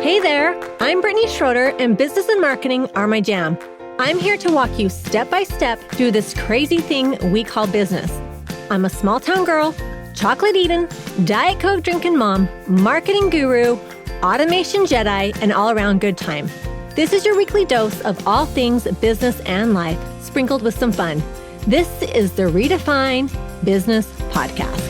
Hey there, I'm Brittany Schroeder, and business and marketing are my jam. I'm here to walk you step by step through this crazy thing we call business. I'm a small town girl, chocolate eating, Diet Coke drinking mom, marketing guru, automation Jedi, and all around good time. This is your weekly dose of all things business and life, sprinkled with some fun. This is the Redefine Business Podcast.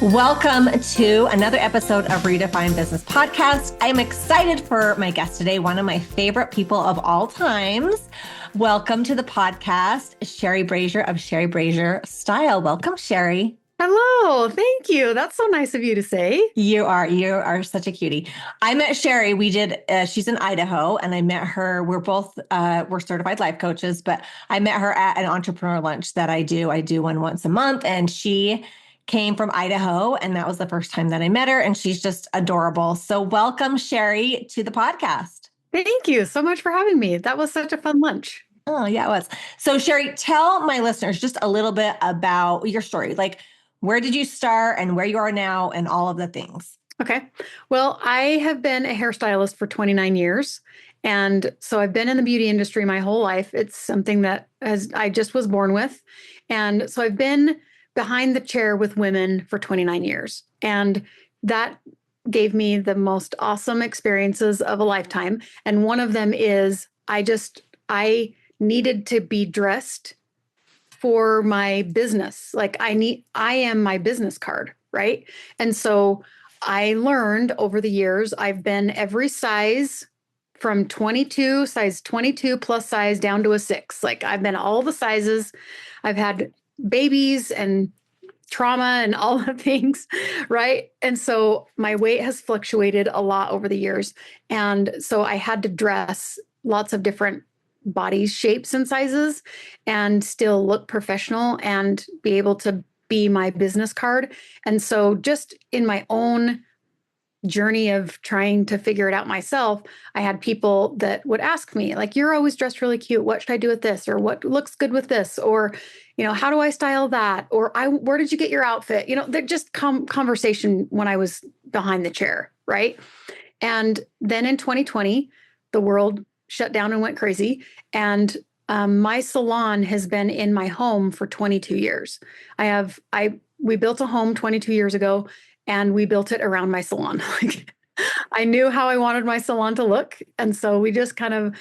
Welcome to another episode of Redefine Business Podcast. I'm excited for my guest today, one of my favorite people of all times. Welcome to the podcast, Sheri Brasier of Sheri Brasier Style. Welcome, Sheri. Hello. Thank you. That's so nice of you to say. You are such a cutie. I met Sheri. She's in Idaho, and I met her. We're certified life coaches, but I met her at an entrepreneur lunch that I do. I do one once a month, and she came from Idaho, and that was the first time that I met her, and she's just adorable. So welcome, Sheri, to the podcast. Thank you so much for having me. That was such a fun lunch. Oh, yeah, it was. So Sheri, tell my listeners just a little bit about your story. Like, where did you start and where you are now and all of the things? Okay. Well, I have been a hairstylist for 29 years. And so I've been in the beauty industry my whole life. It's something that I just was born with. And so I've been behind the chair with women for 29 years. And that gave me the most awesome experiences of a lifetime. And one of them is I needed to be dressed for my business. Like I am my business card, right? And so I learned over the years, I've been every size from size 22 plus size down to a 6. Like I've been all the sizes. I've had babies and trauma and all the things, right? And so my weight has fluctuated a lot over the years. And so I had to dress lots of different body shapes and sizes and still look professional and be able to be my business card. And so just in my own journey of trying to figure it out myself, I had people that would ask me, like, you're always dressed really cute. What should I do with this? Or what looks good with this? Or, how do I style that? Or where did you get your outfit? They're just conversation when I was behind the chair, right? And then in 2020, the world shut down and went crazy. And my salon has been in my home for 22 years. We built a home 22 years ago, and we built it around my salon. I knew how I wanted my salon to look. And so we just kind of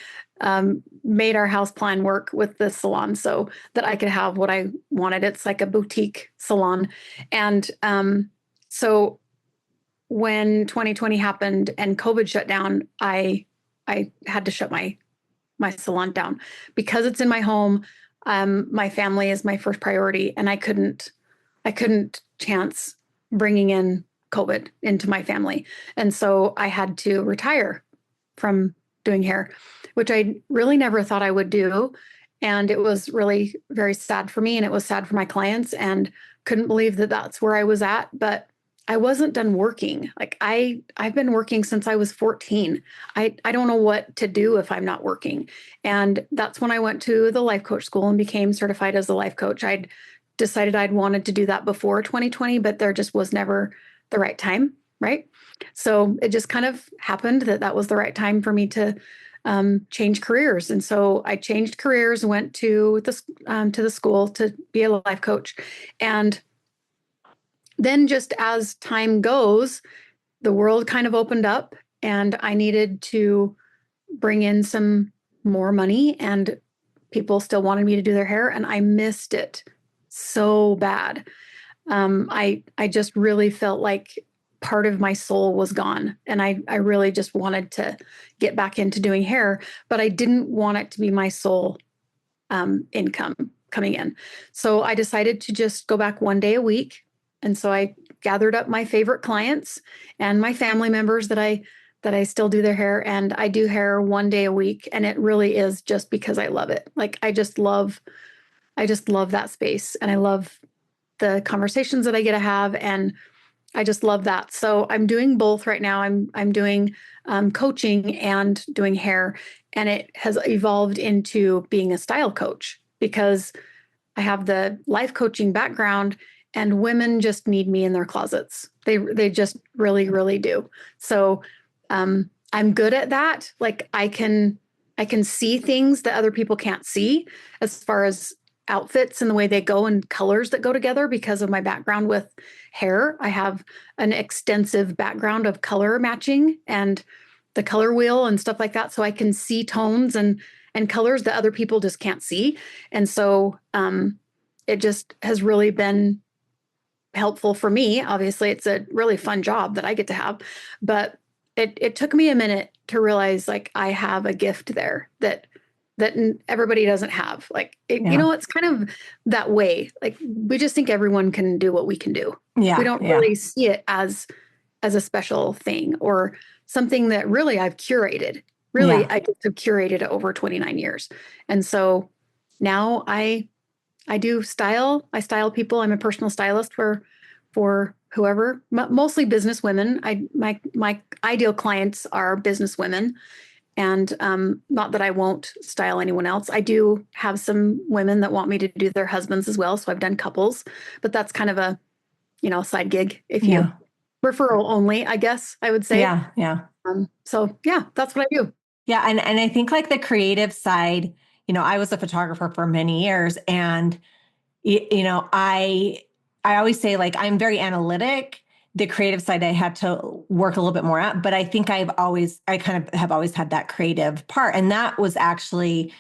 made our house plan work with the salon so that I could have what I wanted. It's like a boutique salon. And so when 2020 happened and COVID shut down, I had to shut my salon down because it's in my home. My family is my first priority, and I couldn't chance bringing in COVID into my family. And so I had to retire from doing hair, which I really never thought I would do. And it was really very sad for me, and it was sad for my clients, and couldn't believe that that's where I was at. But I wasn't done working. Like I've been working since I was 14. I don't know what to do if I'm not working. And that's when I went to the life coach school and became certified as a life coach. I'd decided I'd wanted to do that before 2020, but there just was never the right time, right? So it just kind of happened that was the right time for me to change careers. And so I changed careers, went to the school to be a life coach. And then just as time goes, the world kind of opened up, and I needed to bring in some more money, and people still wanted me to do their hair, and I missed it so bad. I just really felt like part of my soul was gone, and I really just wanted to get back into doing hair, but I didn't want it to be my sole income coming in. So I decided to just go back one day a week. And so I gathered up my favorite clients and my family members that I still do their hair, and I do hair one day a week. And it really is just because I love it. Like I just love that space, and I love the conversations that I get to have, and I just love that. So I'm doing both right now. I'm doing coaching and doing hair, and it has evolved into being a style coach because I have the life coaching background, and women just need me in their closets. They just really, really do. So I'm good at that. Like I can see things that other people can't see as far as outfits and the way they go and colors that go together because of my background with hair. I have an extensive background of color matching and the color wheel and stuff like that. So I can see tones and colors that other people just can't see. And so it just has really been helpful for me. Obviously, it's a really fun job that I get to have, but it took me a minute to realize like I have a gift there that everybody doesn't have. Like Yeah. you know, it's kind of that way. Like we just think everyone can do what we can do. Yeah. We don't Yeah. really see it as a special thing or something that really I've curated. Really, Yeah. I just have curated it over 29 years. And so now I do style. I style people. I'm a personal stylist for whoever, mostly business women. My ideal clients are business women, and not that I won't style anyone else. I do have some women that want me to do their husbands as well. So I've done couples, but that's kind of a side gig if you referral only, I guess I would say. Yeah. Yeah. So yeah, that's what I do. Yeah. And I think like the creative side, I was a photographer for many years, and I always say like I'm very analytic. The creative side I had to work a little bit more at, but I think I kind of have always had that creative part. And that was actually,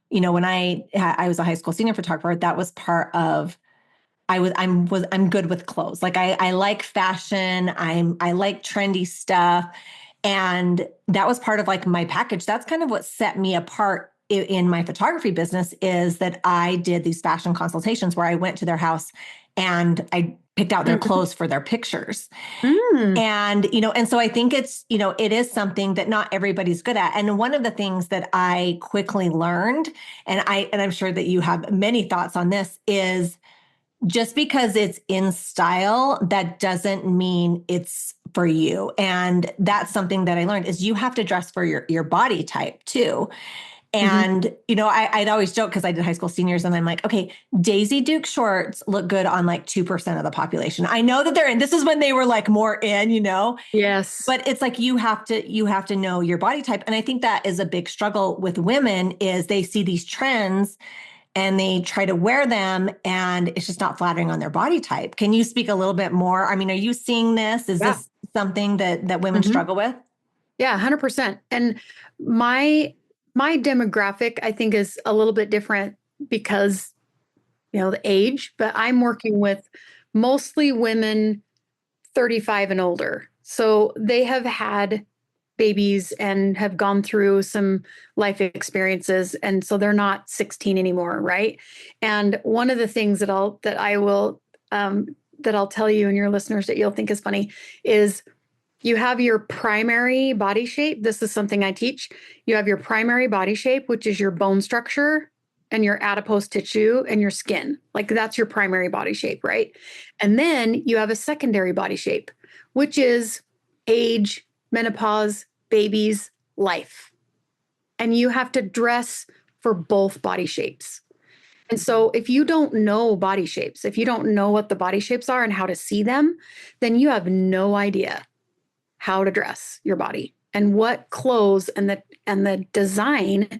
when I was a high school senior photographer, that was part of, I'm good with clothes. Like I like fashion. I like trendy stuff. And that was part of like my package. That's kind of what set me apart in my photography business, is that I did these fashion consultations where I went to their house and I picked out their clothes for their pictures. And, and so I think it's, it is something that not everybody's good at. And one of the things that I quickly learned, and I'm sure that you have many thoughts on this, is just because it's in style, that doesn't mean it's for you. And that's something that I learned, is you have to dress for your body type too. And, I'd always joke, because I did high school seniors, and I'm like, okay, Daisy Duke shorts look good on like 2% of the population. I know that they're in, this is when they were like more in, Yes. but it's like, you have to know your body type. And I think that is a big struggle with women, is they see these trends and they try to wear them, and it's just not flattering on their body type. Can you speak a little bit more? I mean, are you seeing this? Is this something that women struggle with? Yeah, 100%. And my demographic, I think, is a little bit different because, the age, but I'm working with mostly women 35 and older. So they have had babies and have gone through some life experiences. And so they're not 16 anymore, right? And one of the things that I'll tell you and your listeners that you'll think is funny is, you have your primary body shape. This is something I teach. You have your primary body shape, which is your bone structure and your adipose tissue and your skin. Like that's your primary body shape, right? And then you have a secondary body shape, which is age, menopause, babies, life. And you have to dress for both body shapes. And so if you don't know body shapes, if you don't know what the body shapes are and how to see them, then you have no idea how to dress your body and what clothes and the design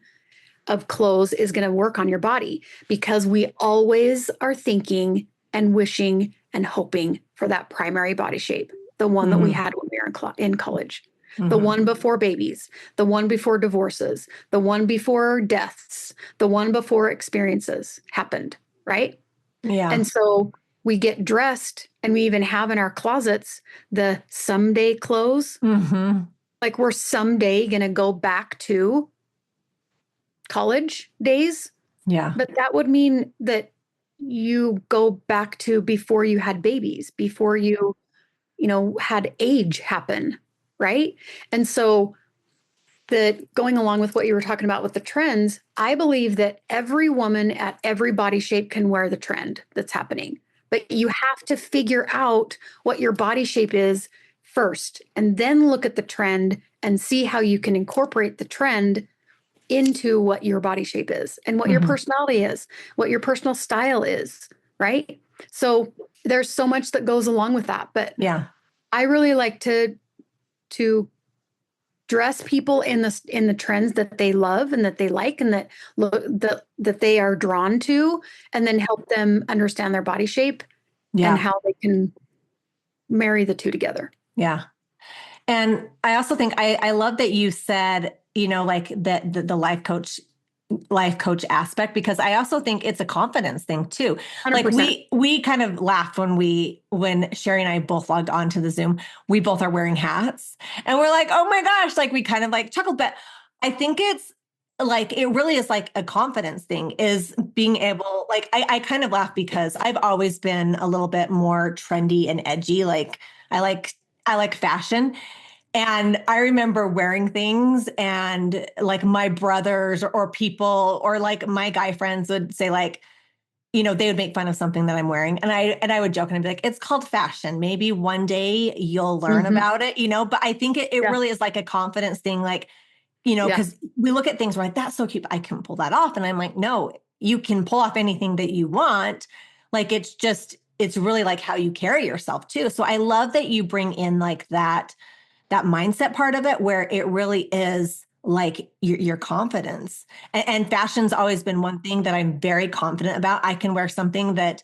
of clothes is going to work on your body, because we always are thinking and wishing and hoping for that primary body shape, the one that we had when we were in college, the one before babies, the one before divorces, the one before deaths, the one before experiences happened, right? Yeah. And so we get dressed, and we even have in our closets the someday clothes. Like we're someday going to go back to college days. Yeah. But that would mean that you go back to before you had babies, before you had age happen, right? And so that, going along with what you were talking about with the trends, I believe that every woman at every body shape can wear the trend that's happening. But you have to figure out what your body shape is first, and then look at the trend and see how you can incorporate the trend into what your body shape is and what your personality is, what your personal style is, right? So there's so much that goes along with that. But Yeah. I really like to dress people in the trends that they love and that they like and that they are drawn to, and then help them understand their body shape and how they can marry the two together. Yeah. And I also think I love that you said, like the life coach aspect, because I also think it's a confidence thing too. 100%. Like we kind of laughed when Sheri and I both logged onto the Zoom. We both are wearing hats and we're like, oh my gosh, like we kind of like chuckled, but I think it's like, it really is like a confidence thing, is being able, like, I kind of laugh because I've always been a little bit more trendy and edgy. Like I like fashion. And I remember wearing things, and like my brothers or people or like my guy friends would say, like, they would make fun of something that I'm wearing. And I would joke and I'd be like, it's called fashion. Maybe one day you'll learn about it, but I think it really is like a confidence thing. Like, because we look at things, we're like, that's so cute, but I can pull that off. And I'm like, no, you can pull off anything that you want. Like, it's really like how you carry yourself too. So I love that you bring in like that mindset part of it, where it really is like your confidence. And fashion's always been one thing that I'm very confident about. I can wear something that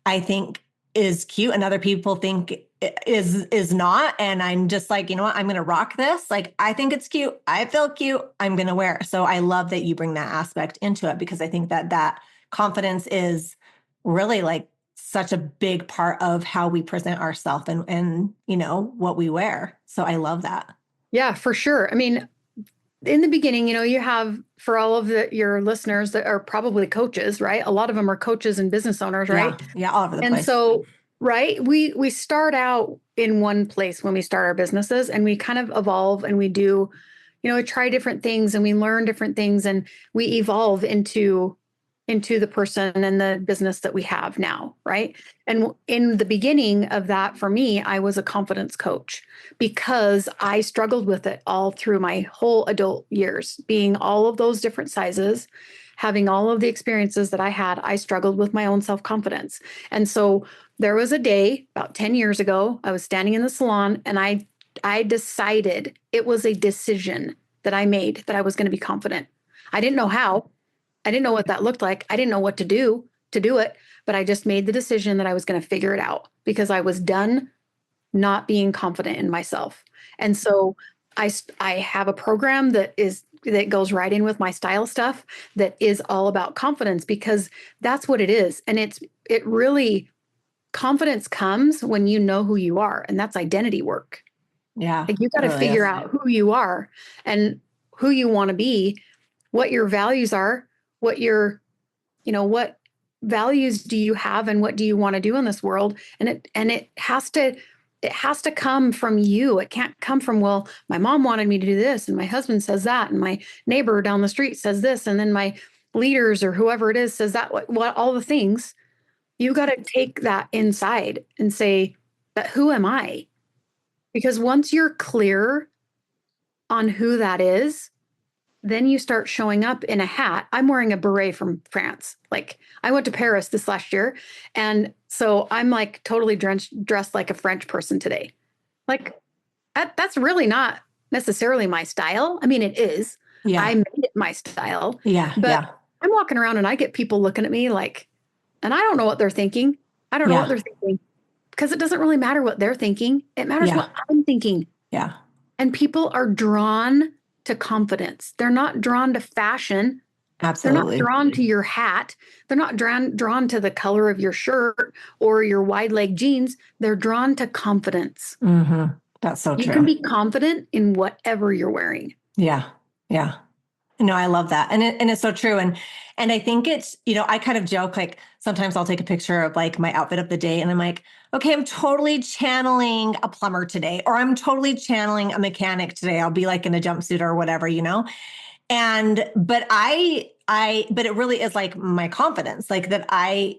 I think is cute and other people think is not. And I'm just like, you know what, I'm going to rock this. Like, I think it's cute. I feel cute. I'm going to wear it. So I love that you bring that aspect into it, because I think that confidence is really like such a big part of how we present ourselves and what we wear. So I love that. Yeah, for sure. I mean, in the beginning, you have, for all of your listeners that are probably coaches, right? A lot of them are coaches and business owners, right? Yeah, all over the place. And so, right, we start out in one place when we start our businesses, and we kind of evolve, and we do, we try different things, and we learn different things, and we evolve into the person and the business that we have now, right? And in the beginning of that, for me, I was a confidence coach, because I struggled with it all through my whole adult years, being all of those different sizes, having all of the experiences that I had. I struggled with my own self-confidence. And so there was a day about 10 years ago, I was standing in the salon, and I decided, it was a decision that I made, that I was going to be confident. I didn't know how. I didn't know what that looked like. I didn't know what to do it, but I just made the decision that I was going to figure it out, because I was done not being confident in myself. And so I have a program that goes right in with my style stuff, that is all about confidence, because that's what it is. And it really, confidence comes when you know who you are, and that's identity work. Yeah. Like, you got to figure out who you are and who you want to be, what your values are, what values do you have, and what do you want to do in this world? And it has to come from you. It can't come from, well, my mom wanted me to do this, and my husband says that, and my neighbor down the street says this, and then my leaders or whoever it is says that, what all the things. You got to take that inside and say, that who am I? Because once you're clear on who that is, then you start showing up in a hat. I'm wearing a beret from France. Like, I went to Paris this last year, and so I'm like totally dressed like a French person today. Like, that's really not necessarily my style. I mean, it is. Yeah. I made it my style. Yeah. But yeah. I'm walking around and I get people looking at me like, and I don't know what they're thinking. I don't know what they're thinking, because it doesn't really matter what they're thinking. It matters what I'm thinking. Yeah. And people are drawn to confidence. They're not drawn to fashion. Absolutely. They're not drawn to your hat. They're not drawn to the color of your shirt or your wide leg jeans. They're drawn to confidence. Mm-hmm. That's so true. You can be confident in whatever you're wearing. Yeah. Yeah. No, I love that. And it's so true. And I think it's, I kind of joke, like sometimes I'll take a picture of like my outfit of the day, and I'm like, okay, I'm totally channeling a plumber today, or I'm totally channeling a mechanic today. I'll be like in a jumpsuit or whatever, but it really is like my confidence, like that I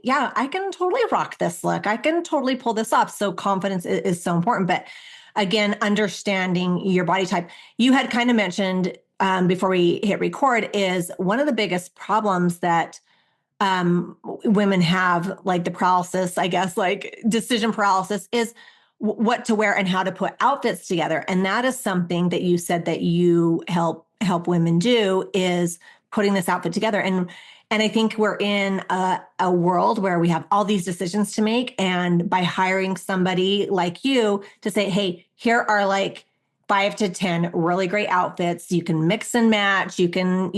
can totally rock this look. I can totally pull this off. So confidence is so important. But again, understanding your body type. You had kind of mentioned before we hit record is one of the biggest problems that women have, like the paralysis, I guess, like decision paralysis, is what to wear and how to put outfits together. And that is something that you said that you help women do, is putting this outfit together. And I think we're in a world where we have all these decisions to make. And by hiring somebody like you to say, hey, here are like 5 to 10 really great outfits. You can mix and match. You can,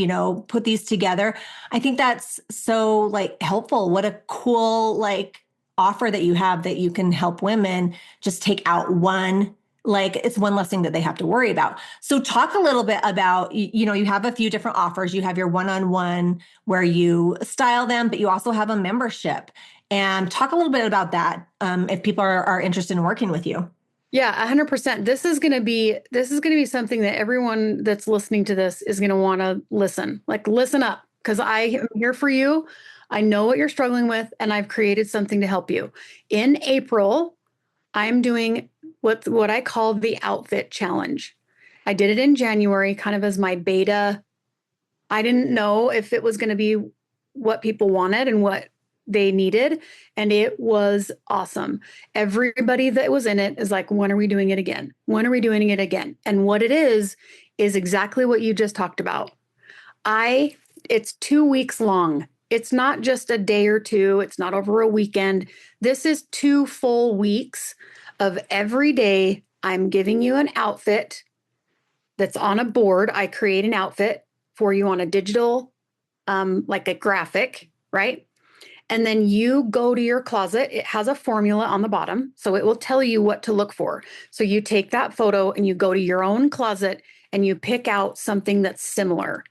put these together. I think that's so like helpful. What a cool like offer that you have, that you can help women just take out one, like it's one less thing that they have to worry about. So talk a little bit about, you have a few different offers. You have your one-on-one where you style them, but you also have a membership. And talk a little bit about that if people are interested in working with you. Yeah, 100%. This is going to be something that everyone that's listening to this is going to want to listen. Like, listen up, because I am here for you. I know what you're struggling with, and I've created something to help you. In April, I'm doing what I call the outfit challenge. I did it in January, kind of as my beta. I didn't know if it was going to be what people wanted and what they needed, and it was awesome. Everybody that was in it is like, when are we doing it again? When are we doing it again? And what it is exactly what you just talked about. It's 2 weeks long. It's not just a day or two. It's not over a weekend. This is 2 full weeks of every day. I'm giving you an outfit that's on a board. I create an outfit for you on a digital, like a graphic, right? And then you go to your closet. It has a formula on the bottom, so it will tell you what to look for. So you take that photo and you go to your own closet and you pick out something that's similar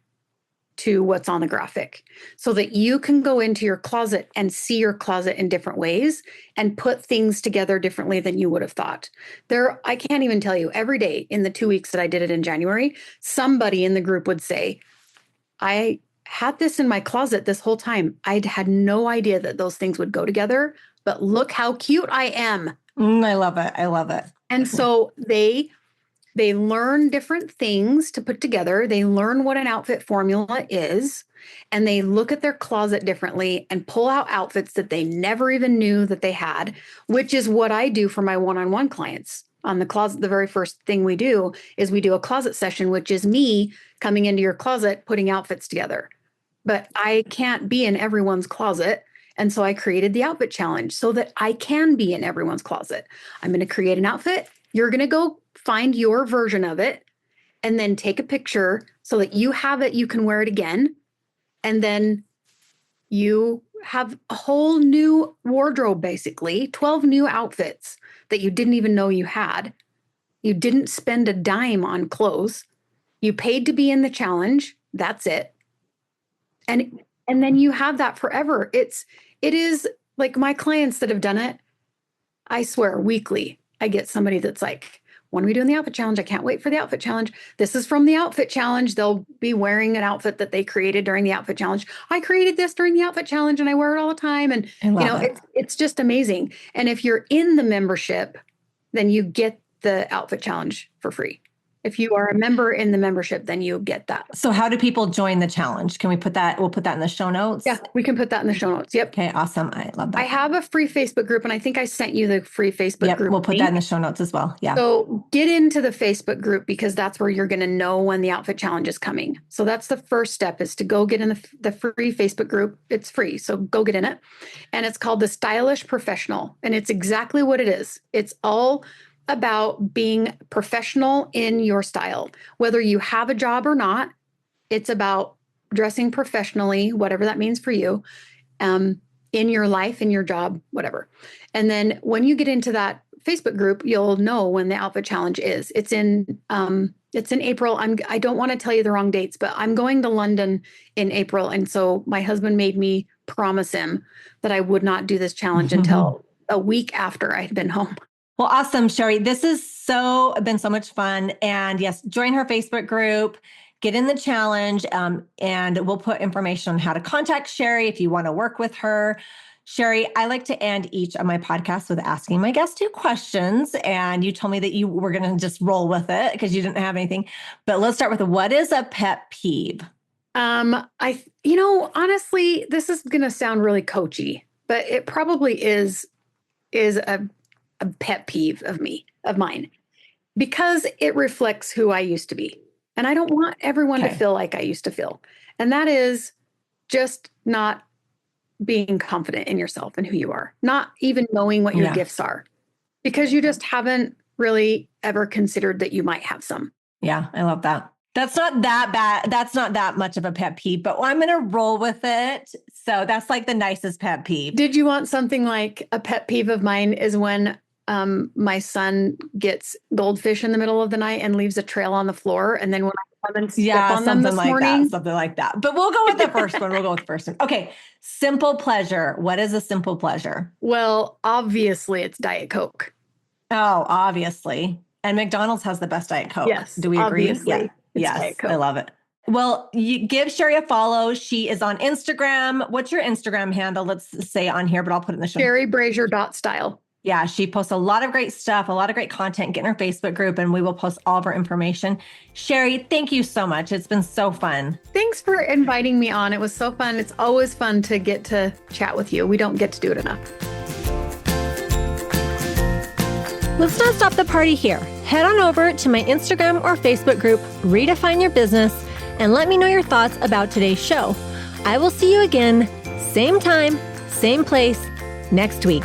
to what's on the graphic, so that you can go into your closet and see your closet in different ways and put things together differently than you would have thought. I can't even tell you, every day in the 2 weeks that I did it in January, somebody in the group would say, I had this in my closet this whole time. I'd had no idea that those things would go together, but look how cute I am. I love it. I love it. And so they learn different things to put together. They learn what an outfit formula is, and they look at their closet differently and pull out outfits that they never even knew that they had, which is what I do for my one-on-one clients. On the closet, the very first thing we do is we do a closet session, which is me coming into your closet, putting outfits together. But I can't be in everyone's closet. And so I created the outfit challenge so that I can be in everyone's closet. I'm going to create an outfit. You're going to go find your version of it and then take a picture so that you have it, you can wear it again. And then you have a whole new wardrobe, basically 12 new outfits that you didn't even know you had. You didn't spend a dime on clothes. You paid to be in the challenge. That's it. And then you have that forever. It is like my clients that have done it. I swear, weekly, I get somebody that's like, when are we doing the outfit challenge? I can't wait for the outfit challenge. This is from the outfit challenge. They'll be wearing an outfit that they created during the outfit challenge. I created this during the outfit challenge and I wear it all the time. And it's just amazing. And if you're in the membership, then you get the outfit challenge for free. If you are a member in the membership, then you get that. So how do people join the challenge? Can we put that? We'll put that in the show notes. Yeah, we can put that in the show notes. Yep. Okay, awesome. I love that. I have a free Facebook group, and I think I sent you the free Facebook group. We'll put that in the show notes as well. Yeah. So get into the Facebook group, because that's where you're going to know when the outfit challenge is coming. So that's the first step, is to go get in the free Facebook group. It's free. So go get in it. And it's called the Stylish Professional. And it's exactly what it is. It's all about being professional in your style, whether you have a job or not. It's about dressing professionally, whatever that means for you, in your life, in your job, whatever. And then when you get into that Facebook group, you'll know when the outfit challenge is. It's in April. I don't want to tell you the wrong dates, but I'm going to London in April. And so my husband made me promise him that I would not do this challenge until a week after I had been home. Well, awesome, Sheri. This has been so much fun. And yes, join her Facebook group, get in the challenge, and we'll put information on how to contact Sheri if you want to work with her. Sheri, I like to end each of my podcasts with asking my guests 2 questions. And you told me that you were going to just roll with it because you didn't have anything. But let's start with what is a pet peeve? Honestly, this is going to sound really coachy, but it probably is a pet peeve of mine, because it reflects who I used to be. And I don't want everyone to feel like I used to feel. And that is just not being confident in yourself and who you are, not even knowing what your gifts are, because you just haven't really ever considered that you might have some. Yeah, I love that. That's not that bad. That's not that much of a pet peeve, but I'm going to roll with it. So that's like the nicest pet peeve. Did you want something like a pet peeve of mine is when my son gets goldfish in the middle of the night and leaves a trail on the floor. And then when I come and step on them this morning. Something like that. But we'll go with the first one. Okay. Simple pleasure. What is a simple pleasure? Well, obviously it's Diet Coke. Oh, obviously. And McDonald's has the best Diet Coke. Yes. Do we agree? Obviously, Yes. I love it. Well, you give Sheri a follow. She is on Instagram. What's your Instagram handle? Let's say it on here, but I'll put it in the show. SheriBrasier.style. Yeah, she posts a lot of great stuff, a lot of great content. Get in her Facebook group and we will post all of our information. Sheri, thank you so much. It's been so fun. Thanks for inviting me on. It was so fun. It's always fun to get to chat with you. We don't get to do it enough. Let's not stop the party here. Head on over to my Instagram or Facebook group, Redefine Your Business, and let me know your thoughts about today's show. I will see you again, same time, same place, next week.